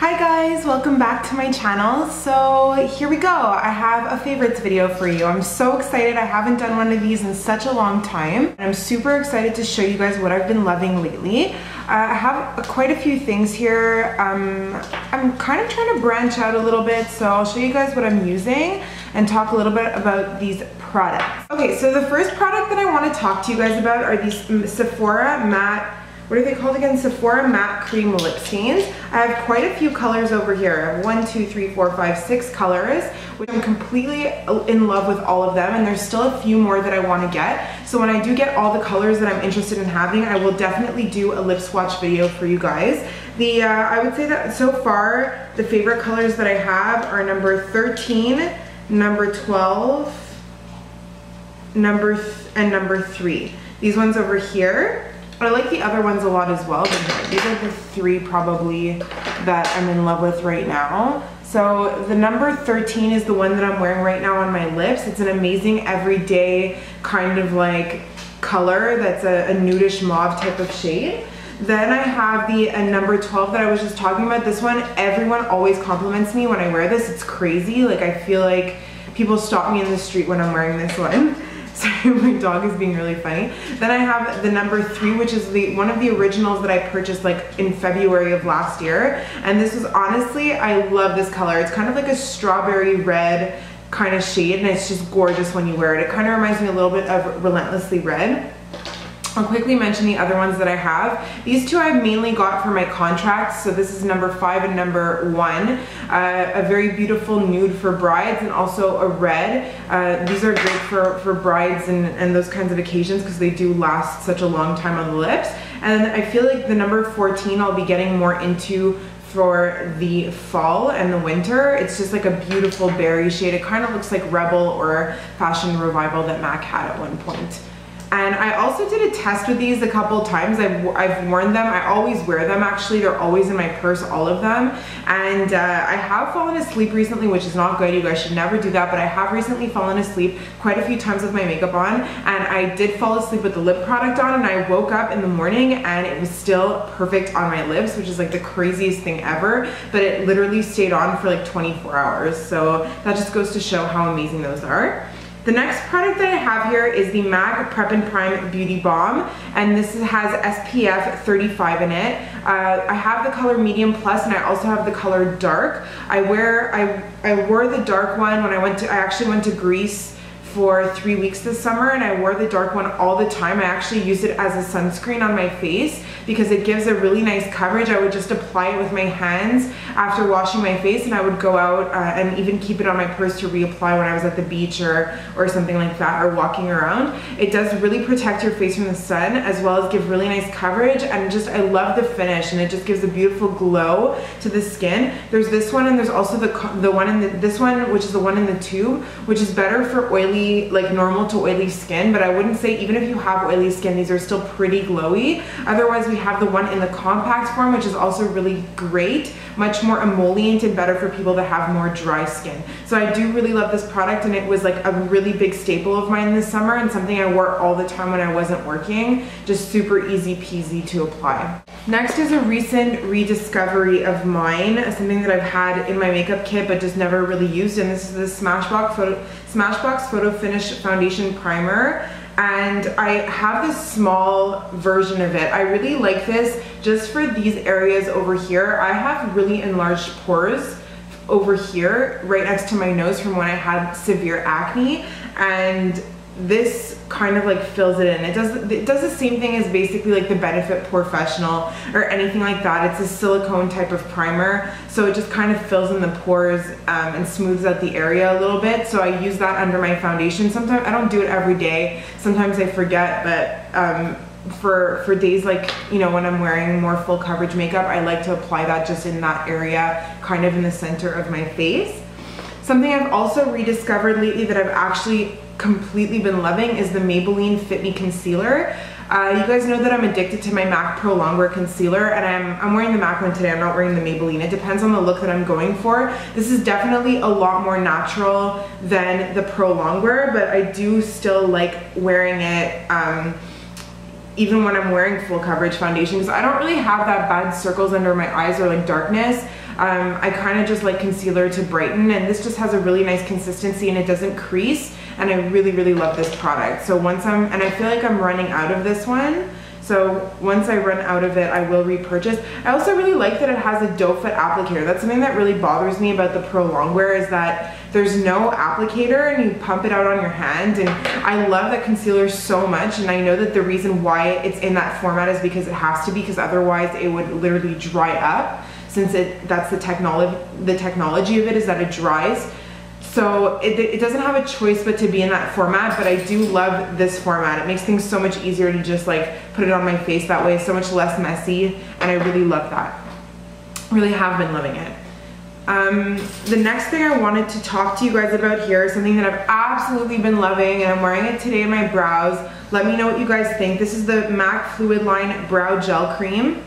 Hi guys, welcome back to my channel. So here we go. I have a favorites video for you. I'm so excited. I haven't done one of these in such a long time. And I'm super excited to show you guys what I've been loving lately. I have quite a few things here. I'm kind of trying to branch out a little bit, so I'll show you guys what I'm using and talk a little bit about these products. Okay, so the first product that I want to talk to you guys about are these Sephora matte, what are they called again? Sephora Matte Cream Lip Stains. I have quite a few colors over here. I have 1, 2, 3, 4, 5, 6 colors, which I'm completely in love with all of them, and there's still a few more that I want to get. So when I do get all the colors that I'm interested in having, I will definitely do a lip swatch video for you guys. I would say that so far, the favorite colors that I have are number 13, number 12, number 3. These ones over here. I like the other ones a lot as well, but these are the 3 probably that I'm in love with right now. So the number 13 is the one that I'm wearing right now on my lips. It's an amazing everyday kind of like color that's a nudish mauve type of shade. Then I have the number 12 that I was just talking about. This one, everyone always compliments me when I wear this. It's crazy. Like, I feel like people stop me in the street when I'm wearing this one. Sorry, my dog is being really funny. Then I have the number 3, which is one of the originals that I purchased like in February of last year. And this was honestly, I love this color. It's kind of like a strawberry red kind of shade, and it's just gorgeous when you wear it. It kind of reminds me a little bit of Relentlessly Red. I'll quickly mention the other ones that I have. These 2 I've mainly got for my contracts. So this is number 5 and number 1. A very beautiful nude for brides, and also a red. These are great for brides and those kinds of occasions because they do last such a long time on the lips. And I feel like the number 14 I'll be getting more into for the fall and the winter. It's just like a beautiful berry shade. It kind of looks like Rebel or Fashion Revival that MAC had at one point. And I also did a test with these a couple times. I've worn them. I always wear them actually. They're always in my purse, all of them. And I have fallen asleep recently, which is not good. You guys should never do that. But I have recently fallen asleep quite a few times with my makeup on. And I did fall asleep with the lip product on, and I woke up in the morning and it was still perfect on my lips, which is like the craziest thing ever. But it literally stayed on for like 24 hours. So that just goes to show how amazing those are. The next product that I have here is the MAC Prep and Prime Beauty Balm, and this has SPF 35 in it. I have the color medium plus, and I also have the color dark. I wore the dark one when I actually went to Greece for 3 weeks this summer, and I wore the dark one all the time. I actually used it as a sunscreen on my face because it gives a really nice coverage. I would just apply it with my hands after washing my face, and I would go out and even keep it on my purse to reapply when I was at the beach or something like that, or walking around. It does really protect your face from the sun, as well as give really nice coverage, and just I love the finish, and it just gives a beautiful glow to the skin. There's this one, and there's also the one in this one, which is the one in the tube, which is better for oily, like normal to oily skin, but I wouldn't say, even if you have oily skin, these are still pretty glowy. Otherwise, we have the one in the compact form, which is also really great, much more emollient and better for people that have more dry skin. So I do really love this product, and it was like a really big staple of mine this summer, and something I wore all the time when I wasn't working. Just super easy peasy to apply. Next is a recent rediscovery of mine, something that I've had in my makeup kit but just never really used, and this is the Smashbox Photo Finish Foundation Primer. And I have this small version of it. I really like this just for these areas over here. I have really enlarged pores over here right next to my nose from when I had severe acne, and this kind of like fills it in. It does the same thing as basically like the Benefit Professional or anything like that. It's a silicone type of primer, so it just kind of fills in the pores and smooths out the area a little bit. So I use that under my foundation. Sometimes I don't do it every day. Sometimes I forget, but for days like, you know, when I'm wearing more full coverage makeup, I like to apply that just in that area, kind of in the center of my face. Something I've also rediscovered lately that I've actually completely been loving is the Maybelline Fit Me Concealer. You guys know that I'm addicted to my MAC Pro Longwear Concealer, and I'm wearing the MAC one today. I'm not wearing the Maybelline. It depends on the look that I'm going for. This is definitely a lot more natural than the Pro Longwear, but I do still like wearing it even when I'm wearing full coverage foundation, because I don't really have that bad circles under my eyes or like darkness. I kind of just like concealer to brighten, and this just has a really nice consistency and it doesn't crease, and I really, really love this product. So and I feel like I'm running out of this one. So once I run out of it, I will repurchase. I also really like that it has a doe foot applicator. That's something that really bothers me about the Pro Longwear, is that there's no applicator and you pump it out on your hand. And I love that concealer so much, and I know that the reason why it's in that format is because it has to be, because otherwise it would literally dry up, since that's the technology of it, is that it dries. So it doesn't have a choice but to be in that format, but I do love this format. It makes things so much easier to just like put it on my face that way. It's so much less messy, and I really love that. Really have been loving it. The next thing I wanted to talk to you guys about here is something that I've absolutely been loving, and I'm wearing it today in my brows. Let me know what you guys think. This is the MAC Fluidline Brow Gel Cream,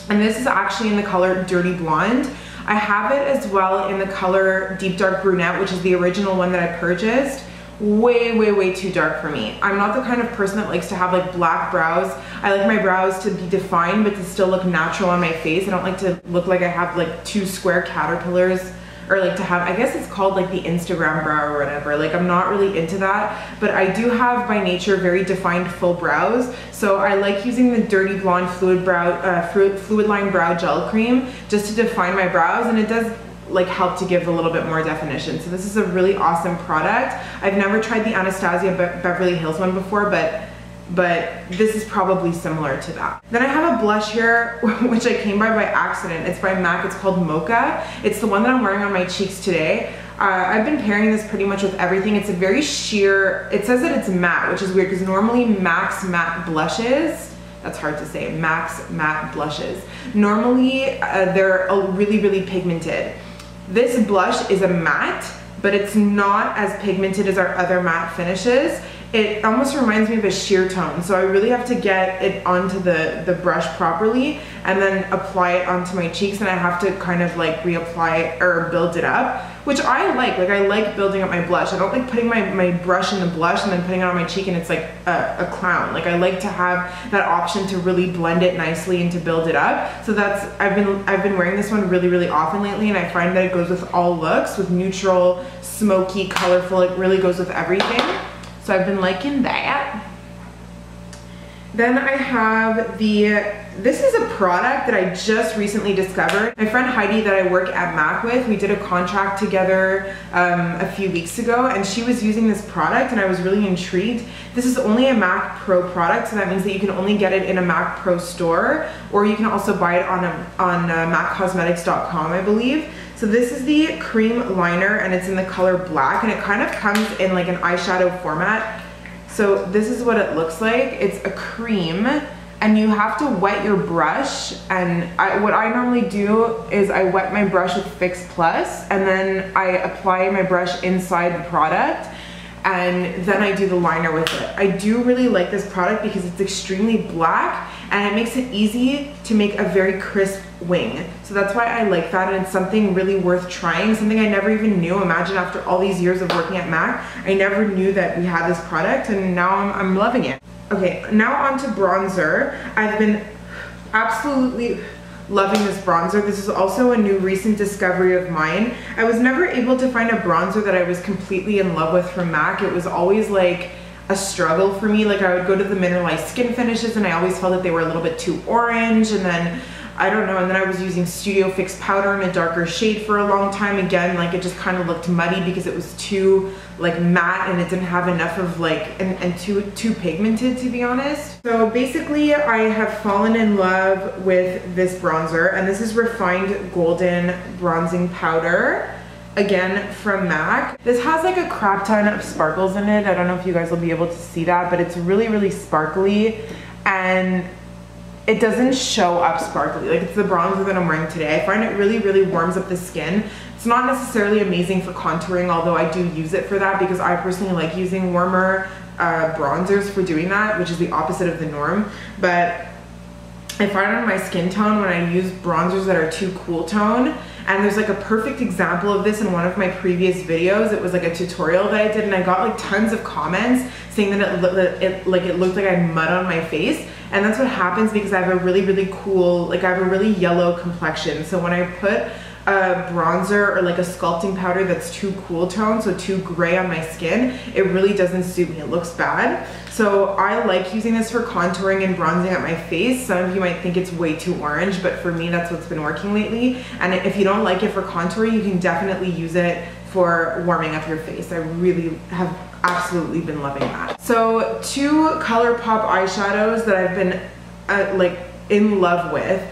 and this is actually in the color Dirty Blonde. I have it as well in the color Deep Dark Brunette, which is the original one that I purchased. Way, way, way too dark for me. I'm not the kind of person that likes to have like black brows. I like my brows to be defined but to still look natural on my face. I don't like to look like I have like two square caterpillars, or like to have, I guess it's called like the Instagram brow or whatever. Like, I'm not really into that, but I do have by nature very defined full brows. So I like using the Dirty Blonde Fluidline Brow Gel Cream just to define my brows, and it does like help to give a little bit more definition. So this is a really awesome product. I've never tried the Anastasia Beverly Hills one before, but this is probably similar to that. Then I have a blush here, which I came by accident. It's by MAC, it's called Mocha. It's the one that I'm wearing on my cheeks today. I've been pairing this pretty much with everything. It's a very sheer, it says that it's matte, which is weird because normally MAC's matte blushes, that's hard to say, MAC's matte blushes, normally they're really, really pigmented. This blush is a matte, but it's not as pigmented as our other matte finishes. It almost reminds me of a sheer tone, so I really have to get it onto the brush properly and then apply it onto my cheeks, and I have to kind of like reapply or build it up, which I like. Like, I like building up my blush. I don't like putting my brush in the blush and then putting it on my cheek and it's like a clown. Like, I like to have that option to really blend it nicely and to build it up. So that's, I've been wearing this one really, really often lately, and I find that it goes with all looks, with neutral, smoky, colorful. It really goes with everything. So I've been liking that. Then I have this is a product that I just recently discovered. My friend Heidi that I work at MAC with, we did a contract together a few weeks ago, and she was using this product and I was really intrigued. This is only a MAC Pro product, so that means that you can only get it in a MAC Pro store, or you can also buy it on maccosmetics.com, I believe. So this is the Creme Liner, and it's in the color black, and it kind of comes in like an eyeshadow format. So this is what it looks like. It's a cream, and you have to wet your brush, and what I normally do is I wet my brush with Fix Plus, and then I apply my brush inside the product, and then I do the liner with it. I do really like this product because it's extremely black, and it makes it easy to make a very crisp wing. So that's why I like that, and it's something really worth trying, something I never even knew. Imagine, after all these years of working at MAC, I never knew that we had this product, and now I'm loving it. Okay, now on to bronzer. I've been absolutely loving this bronzer. This is also a new recent discovery of mine. I was never able to find a bronzer that I was completely in love with from MAC. It was always like a struggle for me. Like, I would go to the mineralized skin finishes and I always felt that they were a little bit too orange, and then I don't know, and then I was using Studio Fix powder in a darker shade for a long time. Again, like, it just kind of looked muddy because it was too like matte, and it didn't have enough of like, and too pigmented, to be honest. So basically I have fallen in love with this bronzer, and this is Refined Golden Bronzing Powder, again from MAC. This has like a crap ton of sparkles in it. I don't know if you guys will be able to see that, but it's really, really sparkly, and it doesn't show up sparkly. Like, it's the bronzer that I'm wearing today. I find it really, really warms up the skin. It's not necessarily amazing for contouring, although I do use it for that because I personally like using warmer bronzers for doing that, which is the opposite of the norm. But I find on my skin tone when I use bronzers that are too cool tone, and there's like a perfect example of this in one of my previous videos. It was like a tutorial that I did, and I got like tons of comments saying that it looked like I had mud on my face. And that's what happens because I have a really, really cool, like, I have a really yellow complexion. So when I put a bronzer or like a sculpting powder that's too cool tone, so too gray on my skin, it really doesn't suit me. It looks bad. So I like using this for contouring and bronzing at my face. Some of you might think it's way too orange, but for me, that's what's been working lately. And if you don't like it for contouring, you can definitely use it for warming up your face. I really have absolutely been loving that. So 2 ColourPop eyeshadows that I've been like in love with.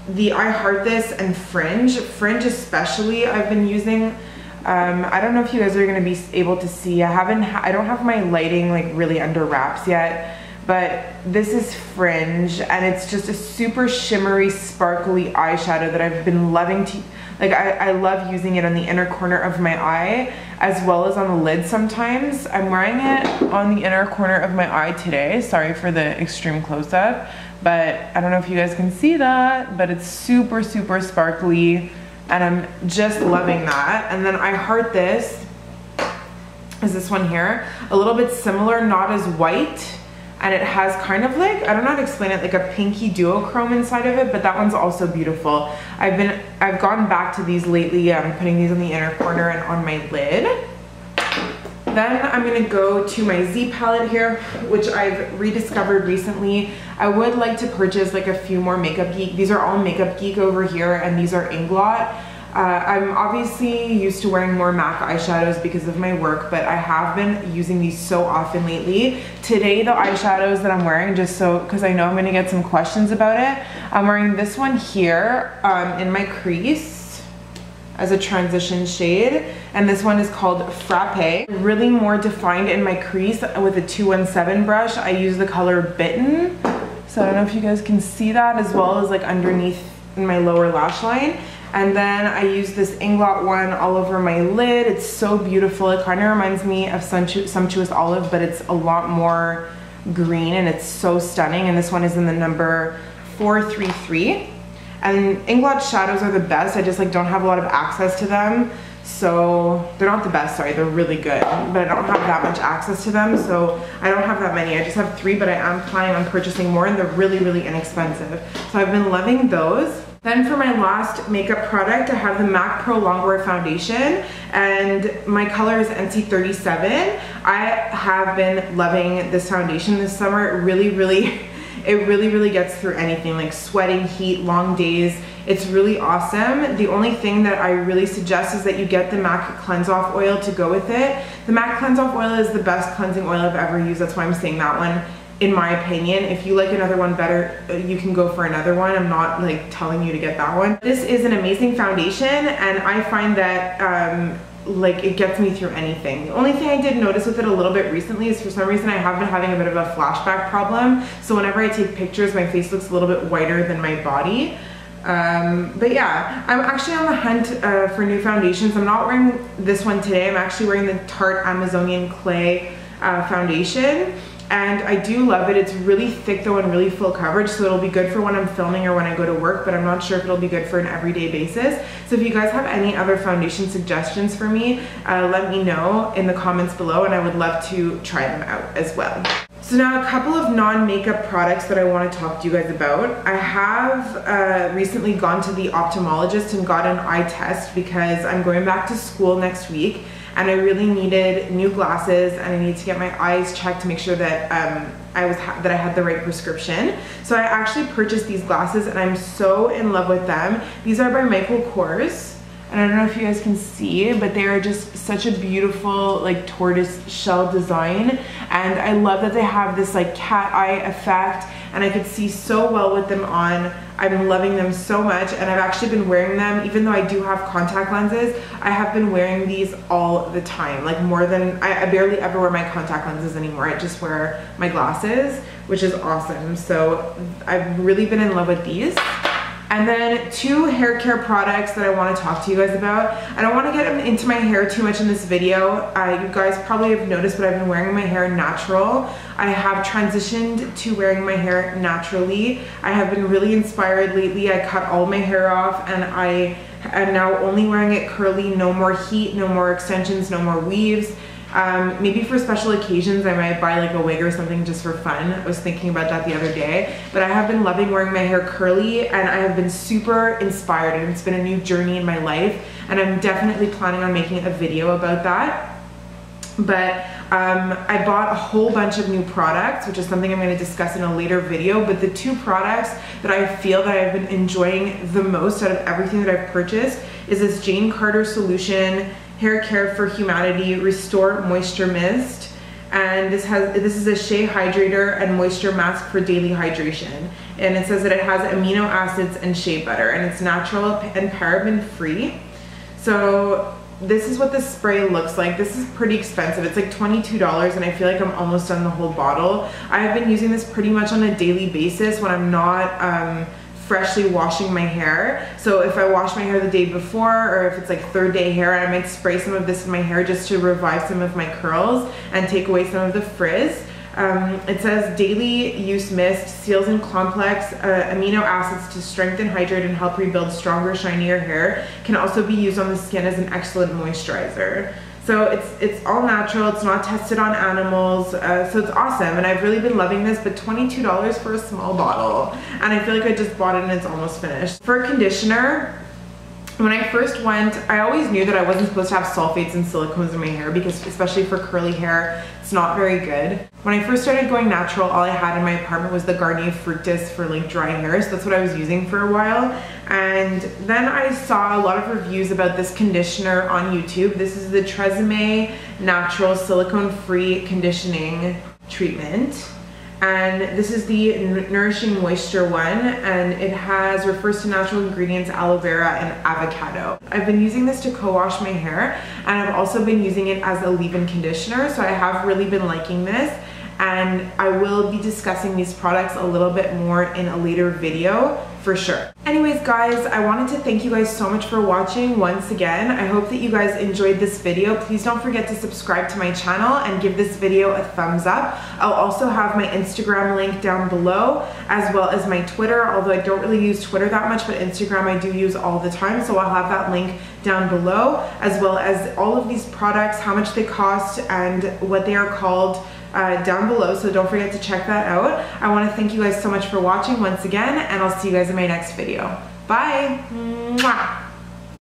The I Heart This and Fringe. Fringe especially I've been using. I don't know if you guys are gonna be able to see. I don't have my lighting like really under wraps yet, but this is Fringe, and it's just a super shimmery, sparkly eyeshadow that I've been loving to, like I love using it on the inner corner of my eye as well as on the lid sometimes. I'm wearing it on the inner corner of my eye today. Sorry for the extreme close-up, but I don't know if you guys can see that, but it's super, super sparkly, and I'm just loving that. And then I Heart This is this one here, a little bit similar, not as white, and it has kind of like, I don't know how to explain it, like a pinky duochrome inside of it, but that one's also beautiful. I've gone back to these lately. I'm putting these on the inner corner and on my lid. Then I'm gonna go to my Z palette here, which I've rediscovered recently. I would like to purchase like a few more Makeup Geek. These are all Makeup Geek over here, and these are Inglot. I'm obviously used to wearing more MAC eyeshadows because of my work, but I have been using these so often lately. Today, the eyeshadows that I'm wearing, just so, because I know I'm gonna get some questions about it, I'm wearing this one here in my crease as a transition shade, and this one is called Frappe. Really more defined in my crease with a 217 brush. I use the color Bitten, so I don't know if you guys can see that, as well as like underneath in my lower lash line. And then I use this Inglot one all over my lid. It's so beautiful. It kind of reminds me of Sumptuous Olive, but it's a lot more green, and it's so stunning. And this one is in the number 433. And Inglot shadows are the best. I just like don't have a lot of access to them. So they're not the best, sorry, they're really good, but I don't have that much access to them, so I don't have that many. I just have 3, but I am planning on purchasing more, and they're really, really inexpensive. So I've been loving those. Then for my last makeup product, I have the MAC Pro Longwear Foundation, and my color is NC37. I have been loving this foundation this summer. It really gets through anything, like sweating, heat, long days. It's really awesome. The only thing that I really suggest is that you get the MAC Cleanse Off Oil to go with it. The MAC Cleanse Off Oil is the best cleansing oil I've ever used. That's why I'm saying that one, in my opinion. If you like another one better, you can go for another one. I'm not like telling you to get that one. This is an amazing foundation, and I find that like it gets me through anything. The only thing I did notice with it a little bit recently is for some reason I have been having a bit of a flashback problem. So whenever I take pictures, my face looks a little bit whiter than my body. But yeah, I'm actually on the hunt for new foundations. I'm not wearing this one today. I'm actually wearing the Tarte Amazonian Clay foundation. And I do love it. It's really thick though and really full coverage, so it'll be good for when I'm filming or when I go to work, but I'm not sure if it'll be good for an everyday basis. So if you guys have any other foundation suggestions for me, let me know in the comments below, and I would love to try them out as well. So now a couple of non-makeup products that I want to talk to you guys about. I have recently gone to the ophthalmologist and got an eye test because I'm going back to school next week, and I really needed new glasses, and I need to get my eyes checked to make sure that I had the right prescription. So I actually purchased these glasses, and I'm so in love with them. These are by Michael Kors, and I don't know if you guys can see, but they are just such a beautiful like tortoise shell design, and I love that they have this like cat eye effect, and I could see so well with them on. I'm loving them so much, and I've actually been wearing them, even though I do have contact lenses, I have been wearing these all the time, like more than, I barely ever wear my contact lenses anymore. I just wear my glasses, which is awesome. So I've really been in love with these. And then 2 hair care products that I want to talk to you guys about. I don't want to get into my hair too much in this video. You guys probably have noticed, but I've been wearing my hair natural. I have transitioned to wearing my hair naturally. I have been really inspired lately. I cut all my hair off, and I am now only wearing it curly. No more heat, no more extensions, no more weaves. Maybe for special occasions I might buy like a wig or something just for fun. I was thinking about that the other day, but I have been loving wearing my hair curly, and I have been super inspired, and it's been a new journey in my life, and I'm definitely planning on making a video about that. But I bought a whole bunch of new products, which is something I'm going to discuss in a later video. But the two products that I feel that I've been enjoying the most out of everything that I've purchased is this Jane Carter Solution Hair Care for Humanity Restore Moisture Mist. And this is a shea hydrator and moisture mask for daily hydration. And it says that it has amino acids and shea butter, and it's natural and paraben free. So this is what this spray looks like. This is pretty expensive. It's like $22, and I feel like I'm almost done the whole bottle. I have been using this pretty much on a daily basis when I'm not freshly washing my hair. So if I wash my hair the day before, or if it's like third day hair, I might spray some of this in my hair just to revive some of my curls and take away some of the frizz. It says daily use mist, seals in complex amino acids to strengthen, hydrate, and help rebuild stronger, shinier hair. Can also be used on the skin as an excellent moisturizer. So it's all natural, it's not tested on animals, so it's awesome, and I've really been loving this. But $22 for a small bottle, and I feel like I just bought it and it's almost finished. For conditioner, when I first went, I always knew that I wasn't supposed to have sulfates and silicones in my hair, because especially for curly hair, it's not very good. When I first started going natural, all I had in my apartment was the Garnier Fructis for like dry hair, so that's what I was using for a while. And then I saw a lot of reviews about this conditioner on YouTube. This is the Tresemme Natural Silicone Free Conditioning Treatment. And this is the Nourishing Moisture one, and it refers to natural ingredients, aloe vera and avocado. I've been using this to co-wash my hair, and I've also been using it as a leave-in conditioner, so I have really been liking this. And I will be discussing these products a little bit more in a later video for sure. Anyways guys, I wanted to thank you guys so much for watching once again. I hope that you guys enjoyed this video. Please don't forget to subscribe to my channel and give this video a thumbs up. I'll also have my Instagram link down below, as well as my Twitter, although I don't really use Twitter that much, but Instagram I do use all the time, so I'll have that link down below, as well as all of these products, how much they cost and what they are called, down below, so don't forget to check that out. I want to thank you guys so much for watching once again, and I'll see you guys in my next video. Bye! Mwah.